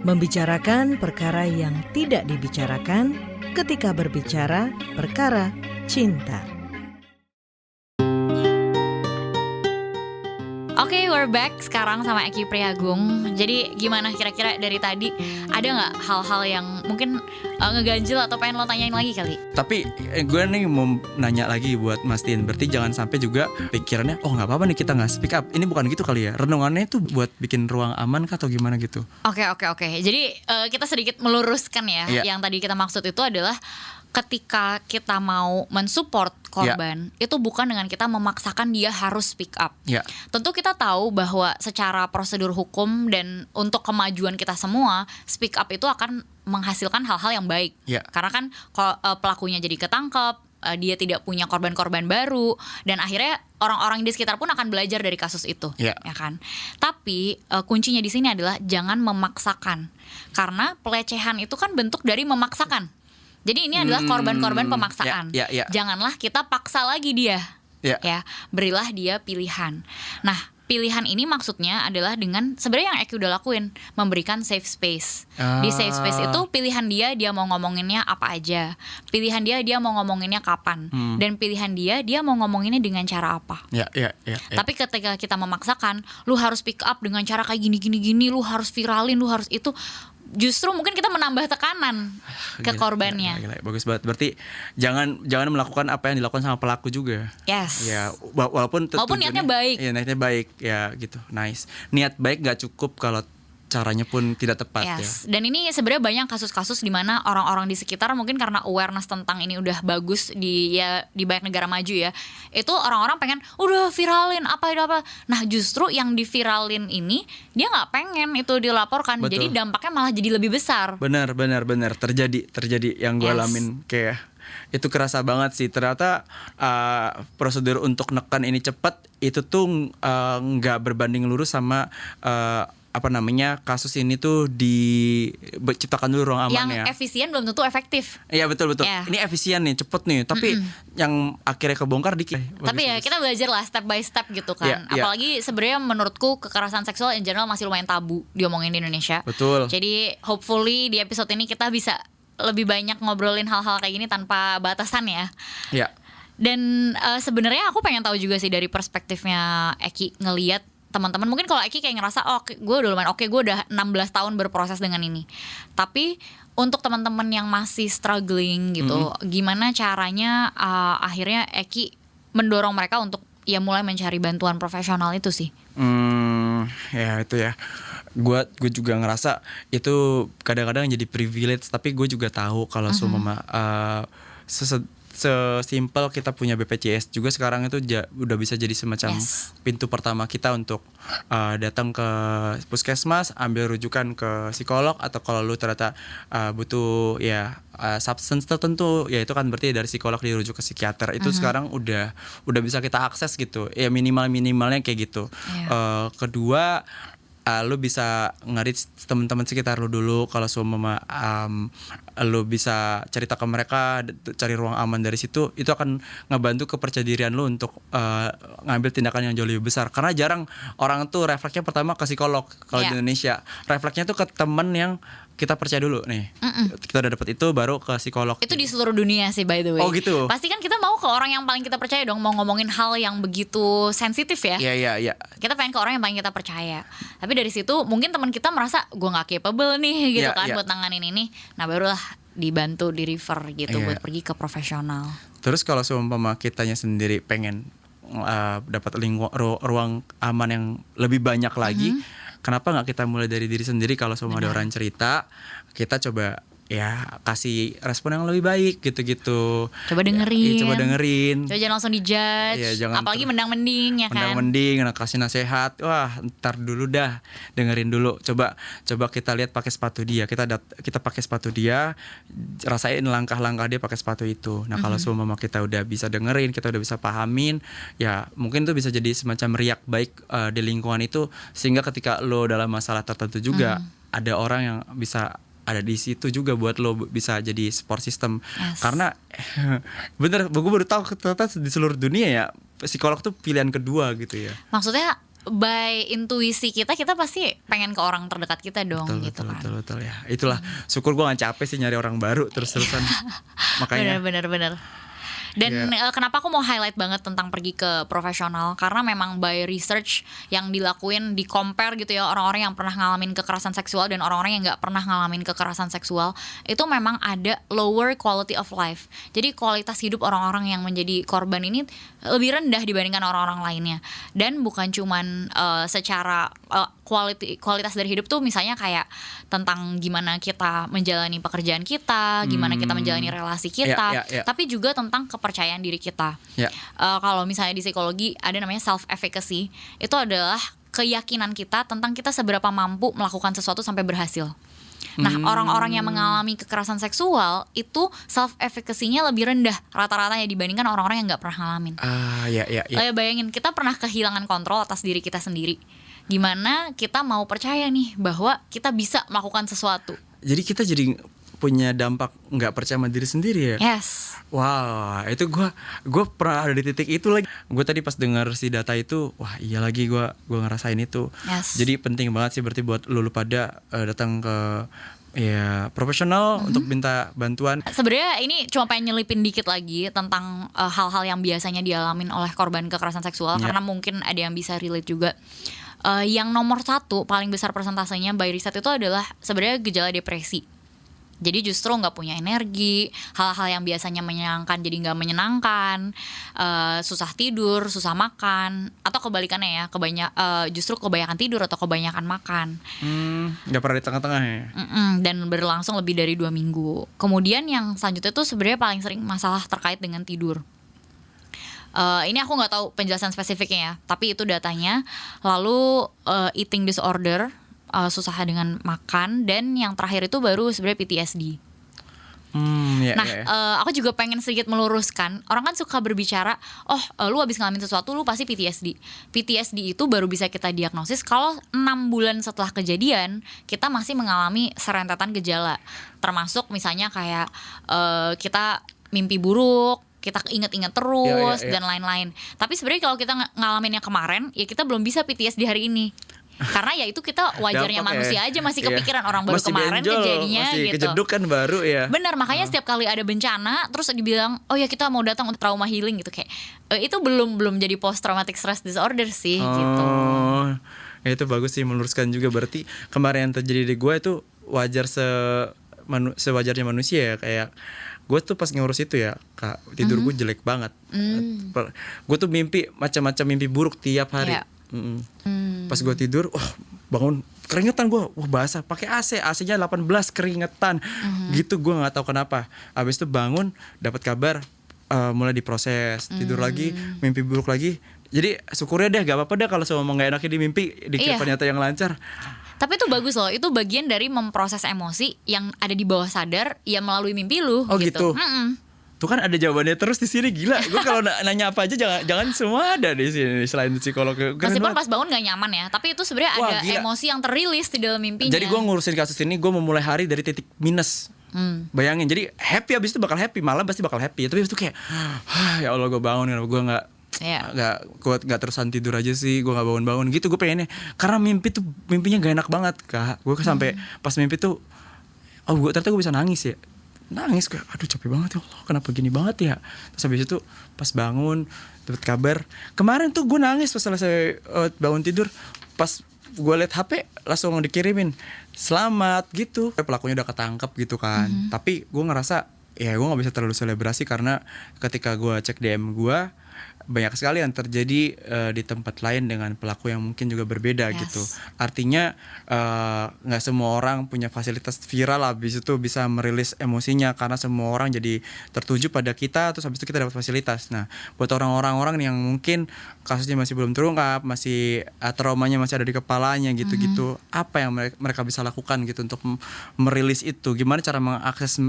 membicarakan perkara yang tidak dibicarakan ketika berbicara perkara cinta. Oke, we're back sekarang sama Eki Priagung. Jadi gimana kira-kira dari tadi, ada gak hal-hal yang mungkin ngeganjel atau pengen lo tanyain lagi kali? Tapi gue nih mau nanya lagi buat mastiin, berarti jangan sampai juga pikirannya oh nggak apa-apa nih kita nggak speak up. Ini bukan gitu kali ya? Renungannya itu buat bikin ruang aman kah atau gimana gitu? Oke. Jadi kita sedikit meluruskan ya. Yang tadi kita maksud itu adalah ketika kita mau mensupport korban, itu bukan dengan kita memaksakan dia harus speak up. Tentu kita tahu bahwa secara prosedur hukum dan untuk kemajuan kita semua, speak up itu akan menghasilkan hal-hal yang baik. Karena kan pelakunya jadi ketangkep, dia tidak punya korban-korban baru, dan akhirnya orang-orang di sekitar pun akan belajar dari kasus itu, ya kan. Tapi kuncinya di sini adalah jangan memaksakan, karena pelecehan itu kan bentuk dari memaksakan. Jadi ini adalah korban-korban pemaksaan. Janganlah kita paksa lagi dia. Ya, berilah dia pilihan. Nah, pilihan ini maksudnya adalah dengan sebenarnya yang Eki udah lakuin, memberikan safe space. Di safe space itu pilihan dia mau ngomonginnya apa aja. Pilihan dia mau ngomonginnya kapan. Dan pilihan dia mau ngomonginnya dengan cara apa. Tapi ketika kita memaksakan, lu harus pick up dengan cara kayak gini, lu harus viralin, lu harus itu, justru mungkin kita menambah tekanan ke korbannya. Gila. Bagus banget. Berarti jangan melakukan apa yang dilakukan sama pelaku juga. Yes. Ya, walaupun niatnya baik. Iya, niatnya baik. Ya, gitu. Nice. Niat baik gak cukup kalau caranya pun tidak tepat. Dan ini sebenarnya banyak kasus-kasus di mana orang-orang di sekitar mungkin karena awareness tentang ini udah bagus di banyak negara maju ya. Itu orang-orang pengen udah viralin apa. Nah, justru yang diviralin ini dia nggak pengen itu dilaporkan. Betul. Jadi dampaknya malah jadi lebih besar. Benar. Terjadi yang gue alamin kayak itu kerasa banget sih. Ternyata prosedur untuk nekan ini cepat itu tuh nggak berbanding lurus sama kasus ini tuh diciptakan dulu ruang aman yang efisien belum tentu efektif. Iya betul. Ini efisien nih, cepet nih. Tapi yang akhirnya kebongkar dikit. Tapi ya kita belajar lah step by step gitu kan. Apalagi sebenarnya menurutku kekerasan seksual in general masih lumayan tabu diomongin di Indonesia. Betul. Jadi hopefully di episode ini kita bisa lebih banyak ngobrolin hal-hal kayak gini tanpa batasan ya. Iya. Dan sebenarnya aku pengen tahu juga sih dari perspektifnya Eki ngelihat teman-teman mungkin kalau Eki kayak ngerasa oh gue udah lumayan gue udah 16 tahun berproses dengan ini. Tapi untuk teman-teman yang masih struggling gitu, gimana caranya akhirnya Eki mendorong mereka untuk ya mulai mencari bantuan profesional itu sih? Ya itu ya. Gue juga ngerasa itu kadang-kadang jadi privilege, tapi gue juga tahu kalau seumpama sesimpel kita punya BPJS juga sekarang itu udah bisa jadi semacam pintu pertama kita untuk datang ke puskesmas, ambil rujukan ke psikolog, atau kalau lu ternyata butuh ya substance tertentu, ya itu kan berarti dari psikolog dirujuk ke psikiater. Itu sekarang udah bisa kita akses gitu. Ya minimalnya kayak gitu. Kedua, lu bisa nge-reach teman-teman sekitar lu dulu. Kalau seumpama lu bisa cerita ke mereka, cari ruang aman dari situ, itu akan ngebantu kepercayaan dirian lu untuk ngambil tindakan yang jauh lebih besar. Karena jarang orang tuh refleksnya pertama ke psikolog. Kalau di Indonesia refleksnya tuh ke temen yang kita percaya dulu nih. Kita udah dapet itu baru ke psikolog. Itu di seluruh dunia sih by the way. Oh gitu. Pasti kan kita mau ke orang yang paling kita percaya dong, mau ngomongin hal yang begitu sensitif ya. Iya. Kita pengen ke orang yang paling kita percaya. Tapi dari situ mungkin teman kita merasa gue nggak capable nih gitu buat nanganin ini. Nah barulah dibantu di refer gitu buat pergi ke profesional. Terus kalau seumpama kitanya sendiri pengen dapat ruang aman yang lebih banyak lagi, kenapa nggak kita mulai dari diri sendiri? Kalau semua ada orang cerita, kita coba ya kasih respon yang lebih baik gitu-gitu. Coba dengerin. Coba dengerin. Coba jangan langsung dijudge. Apalagi mendang-mending ya kan. Mendang-mending, kasih nasihat. Wah, ntar dulu dah. Dengerin dulu. Coba kita lihat pakai sepatu dia. Kita pakai sepatu dia, rasain langkah-langkah dia pakai sepatu itu. Nah, kalau semua kita udah bisa dengerin, kita udah bisa pahamin, ya mungkin tuh bisa jadi semacam riak baik di lingkungan itu, sehingga ketika lo dalam masalah tertentu juga ada orang yang bisa ada di situ juga buat lo bisa jadi support system. Karena bener, gue baru tahu ternyata di seluruh dunia ya psikolog tuh pilihan kedua gitu ya. Maksudnya by intuisi kita pasti pengen ke orang terdekat kita dong. Betul ya. Itulah syukur gue gak capek sih nyari orang baru terus-terusan. Makanya bener. Dan kenapa aku mau highlight banget tentang pergi ke profesional, karena memang by research yang dilakuin, di compare gitu ya, orang-orang yang pernah ngalamin kekerasan seksual dan orang-orang yang gak pernah ngalamin kekerasan seksual, itu memang ada lower quality of life. Jadi kualitas hidup orang-orang yang menjadi korban ini lebih rendah dibandingkan orang-orang lainnya. Dan bukan cuman secara kualitas dari hidup tuh misalnya kayak tentang gimana kita menjalani pekerjaan kita, gimana kita menjalani relasi kita, tapi juga tentang kepercayaan diri kita. Kalau misalnya di psikologi ada namanya self efficacy, itu adalah keyakinan kita tentang kita seberapa mampu melakukan sesuatu sampai berhasil. Nah, orang-orang yang mengalami kekerasan seksual itu self efficacy-nya lebih rendah rata-ratanya dibandingkan orang-orang yang nggak pernah ngalamin. Bayangin kita pernah kehilangan kontrol atas diri kita sendiri. Gimana kita mau percaya nih bahwa kita bisa melakukan sesuatu? Jadi kita jadi punya dampak nggak percaya sama diri sendiri ya. Yes. Wah, itu gue pernah ada di titik itu lagi. Gue tadi pas dengar si data itu, wah iya lagi gue ngerasain itu. Yes. Jadi penting banget sih berarti buat lu pada datang ke profesional untuk minta bantuan. Sebenarnya ini cuma pengen nyelipin dikit lagi tentang hal-hal yang biasanya dialamin oleh korban kekerasan seksual, karena mungkin ada yang bisa relate juga. Yang nomor 1 paling besar persentasenya by riset itu adalah sebenarnya gejala depresi. Jadi justru nggak punya energi, hal-hal yang biasanya menyenangkan jadi nggak menyenangkan, susah tidur, susah makan, atau kebalikannya ya, justru kebanyakan tidur atau kebanyakan makan. Nggak pernah di tengah-tengah ya. Dan berlangsung lebih dari 2 minggu. Kemudian yang selanjutnya tuh sebenarnya paling sering masalah terkait dengan tidur. Ini aku nggak tahu penjelasan spesifiknya ya, tapi itu datanya. Lalu eating disorder, susah dengan makan, dan yang terakhir itu baru sebenarnya PTSD. Aku juga pengen sedikit meluruskan. Orang kan suka berbicara, lu habis ngalamin sesuatu, lu pasti PTSD. PTSD itu baru bisa kita diagnosis kalau 6 bulan setelah kejadian kita masih mengalami serentetan gejala. Termasuk misalnya kayak kita mimpi buruk, kita inget-inget terus dan lain-lain. Tapi sebenarnya kalau kita ngalaminnya kemarin, ya kita belum bisa PTSD hari ini. Karena ya itu kita wajarnya manusia aja masih kepikiran orang baru masih kemarin benjol, kejadiannya masih gitu. Kejeduk kan baru ya. Benar, makanya setiap kali ada bencana terus dibilang, oh ya kita mau datang untuk trauma healing gitu, kayak itu belum jadi post traumatic stress disorder sih gitu. Ya, itu bagus sih meluruskan juga, berarti kemarin yang terjadi di gue itu wajar sewajarnya manusia ya. Kayak gue tuh pas ngurus itu ya Kak, tidur gue jelek banget. Gue tuh mimpi macam-macam mimpi buruk tiap hari. Pas gue tidur, bangun keringetan gue, basah, pakai AC-nya 18 keringetan. Gitu gue nggak tahu kenapa. Abis itu bangun dapat kabar mulai diproses, tidur lagi, mimpi buruk lagi. Jadi syukurnya deh, gak apa-apa deh kalau semua gak enaknya di mimpi, di kehidupan nyata yang lancar. Tapi itu bagus loh, itu bagian dari memproses emosi yang ada di bawah sadar ya melalui mimpi lu. Oh gitu. Tuh kan ada jawabannya terus di sini, gila. Gue kalau nanya apa aja jangan semua ada di sini selain psikolog. Meskipun pas bangun gak nyaman ya, tapi itu sebenarnya ada emosi yang terrilis di dalam mimpinya. Jadi gue ngurusin kasus ini, gue memulai hari dari titik minus. Bayangin, jadi happy abis itu bakal happy, malam pasti bakal happy. Tapi abis itu kayak, ya Allah gue bangun, gue nggak terusan tidur aja sih, gue nggak bangun gitu. Gue pengennya karena mimpinya gak enak banget Kak. Gue sampai pas mimpi tuh, ternyata gue bisa nangis kayak aduh capek banget ya Allah, kenapa gini banget ya. Terus habis itu pas bangun dapat kabar kemarin tuh, gue nangis pas selesai bangun tidur. Pas gue liat HP langsung dikirimin selamat gitu, pelakunya udah ketangkep gitu kan. Tapi gue ngerasa ya gue nggak bisa terlalu selebrasi karena ketika gue cek DM gue, banyak sekali yang terjadi di tempat lain dengan pelaku yang mungkin juga berbeda gitu. Artinya nggak semua orang punya fasilitas viral habis itu bisa merilis emosinya, karena semua orang jadi tertuju pada kita, terus habis itu kita dapat fasilitas. Nah, buat orang-orang yang mungkin kasusnya masih belum terungkap, masih traumanya masih ada di kepalanya gitu-gitu, apa yang mereka bisa lakukan gitu untuk merilis itu? Gimana cara mengakses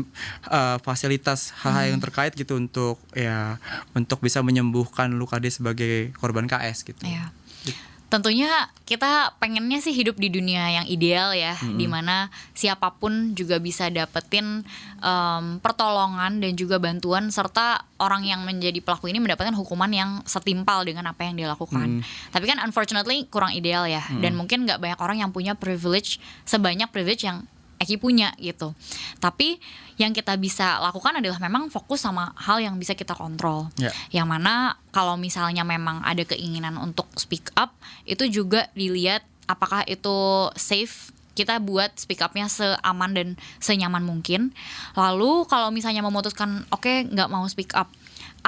fasilitas hal-hal yang terkait gitu untuk bisa menyembuhkan luka dia sebagai korban KS gitu. Iya. Tentunya kita pengennya sih hidup di dunia yang ideal ya, dimana siapapun juga bisa dapetin pertolongan dan juga bantuan, serta orang yang menjadi pelaku ini mendapatkan hukuman yang setimpal dengan apa yang dia lakukan. Tapi kan unfortunately kurang ideal ya, dan mungkin gak banyak orang yang punya privilege sebanyak privilege yang Eki punya gitu. Tapi yang kita bisa lakukan adalah memang fokus sama hal yang bisa kita kontrol. Yang mana kalau misalnya memang ada keinginan untuk speak up, itu juga dilihat apakah itu safe, kita buat speak up-nya seaman dan senyaman mungkin. Lalu kalau misalnya memutuskan nggak mau speak up,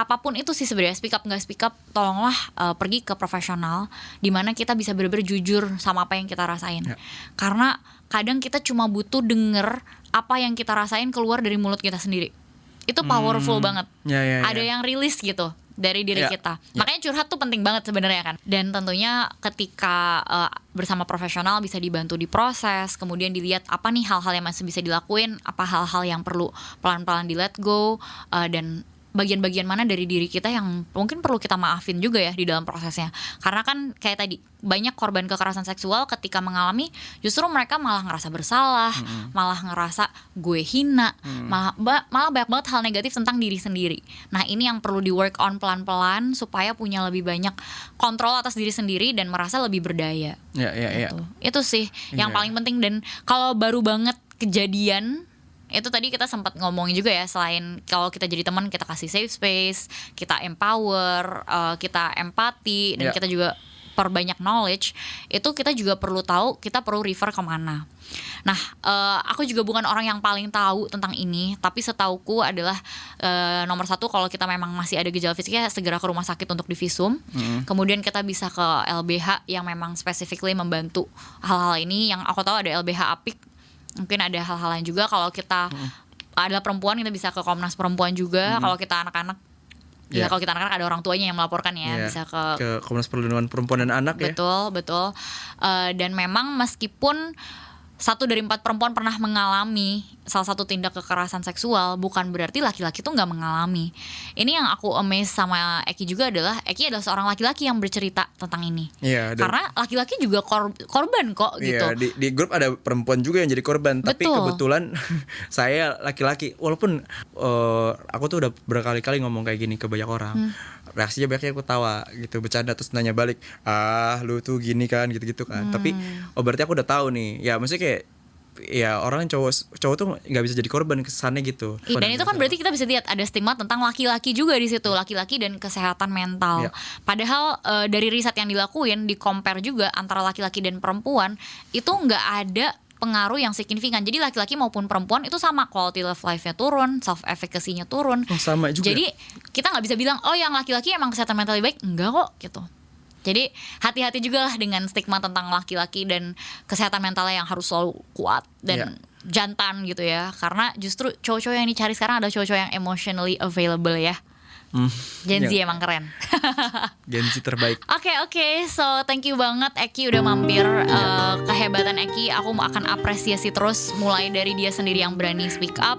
apapun itu sih sebenarnya, speak up nggak speak up, tolonglah pergi ke profesional, di mana kita bisa benar-benar jujur sama apa yang kita rasain. Karena kadang kita cuma butuh denger apa yang kita rasain keluar dari mulut kita sendiri. Itu powerful banget. Ada yang rilis gitu dari diri kita. Makanya curhat tuh penting banget sebenarnya kan. Dan tentunya ketika bersama profesional bisa dibantu diproses, kemudian dilihat apa nih hal-hal yang masih bisa dilakuin, apa hal-hal yang perlu pelan-pelan di let go, dan bagian-bagian mana dari diri kita yang mungkin perlu kita maafin juga ya di dalam prosesnya. Karena kan kayak tadi, banyak korban kekerasan seksual ketika mengalami justru mereka malah ngerasa bersalah, malah ngerasa gue hina, malah banyak banget hal negatif tentang diri sendiri. Nah, ini yang perlu di work on pelan-pelan supaya punya lebih banyak kontrol atas diri sendiri dan merasa lebih berdaya. Itu sih yang paling penting. Dan kalau baru banget kejadian, itu tadi kita sempat ngomongin juga ya, selain kalau kita jadi teman kita kasih safe space, kita empower, kita empati, dan kita juga perbanyak knowledge, itu kita juga perlu tahu kita perlu refer kemana. Nah, aku juga bukan orang yang paling tahu tentang ini, tapi setauku adalah nomor satu, kalau kita memang masih ada gejala fisiknya, segera ke rumah sakit untuk divisum. Kemudian kita bisa ke LBH yang memang specifically membantu hal-hal ini. Yang aku tahu ada LBH Apik. Mungkin ada hal-hal lain juga. Kalau kita adalah perempuan, kita bisa ke Komnas Perempuan juga. Kalau kita anak-anak, kalau kita anak-anak ada orang tuanya yang melaporkan ya, bisa ke Komnas Perlindungan Perempuan dan Anak. Betul. Dan memang meskipun 1 dari 4 perempuan pernah mengalami salah satu tindak kekerasan seksual, bukan berarti laki-laki tuh gak mengalami. Ini yang aku amazed sama Eki juga adalah, Eki adalah seorang laki-laki yang bercerita tentang ini. Karena laki-laki juga korban kok gitu. Di grup ada perempuan juga yang jadi korban. Tapi kebetulan saya laki-laki. Walaupun aku tuh udah berkali-kali ngomong kayak gini ke banyak orang, reaksinya banyaknya aku tawa gitu, bercanda, terus nanya balik, lu tuh gini kan, gitu-gitu kan. Tapi berarti aku udah tahu nih. Ya maksudnya kayak ya orang cowok tuh nggak bisa jadi korban kesannya gitu. Dan itu kan berarti kita bisa lihat ada stigma tentang laki-laki juga di situ, laki-laki dan kesehatan mental. Iya. Padahal dari riset yang dilakuin, di compare juga antara laki-laki dan perempuan itu nggak ada pengaruh yang signifikan. Jadi laki-laki maupun perempuan itu sama, quality of life-nya turun, self efficacy-nya turun. Oh, sama juga. Jadi kita nggak bisa bilang oh yang laki-laki emang kesehatan mental lebih baik, enggak kok gitu. Jadi hati-hati juga lah dengan stigma tentang laki-laki dan kesehatan mentalnya yang harus selalu kuat dan jantan gitu ya. Karena justru cowok-cowok yang dicari sekarang adalah cowok-cowok yang emotionally available ya. Gen Z emang keren. Gen Z terbaik. Oke, so thank you banget Eki udah mampir. Kehebatan Eki aku akan apresiasi terus, mulai dari dia sendiri yang berani speak up,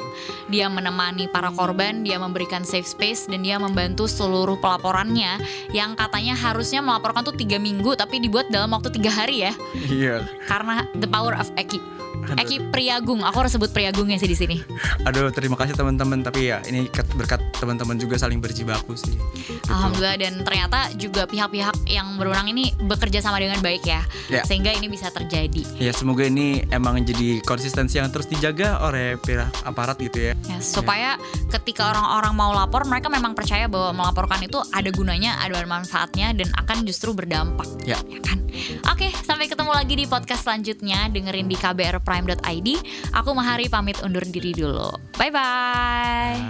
dia menemani para korban, dia memberikan safe space, dan dia membantu seluruh pelaporannya yang katanya harusnya melaporkan tuh 3 minggu tapi dibuat dalam waktu 3 hari ya. Iya. Karena the power of Eki. Eki Priagung, aku harus sebut Priagungnya sih di sini. Aduh, terima kasih teman-teman. Tapi ya ini berkat teman-teman juga saling berjibaku sih. Gitu. Alhamdulillah, dan ternyata juga pihak-pihak yang berwenang ini bekerja sama dengan baik ya. Sehingga ini bisa terjadi. Ya semoga ini emang jadi konsistensi yang terus dijaga oleh pihak aparat gitu ya. Supaya ketika orang-orang mau lapor, mereka memang percaya bahwa melaporkan itu ada gunanya, ada manfaatnya, dan akan justru berdampak. Ya kan? Oke, sampai ketemu lagi di podcast selanjutnya. Dengerin di kbrprime.id. Aku Mahari pamit undur diri dulu. Bye-bye.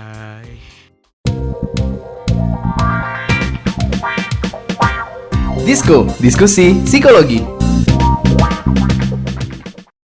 Disko, diskusi psikologi.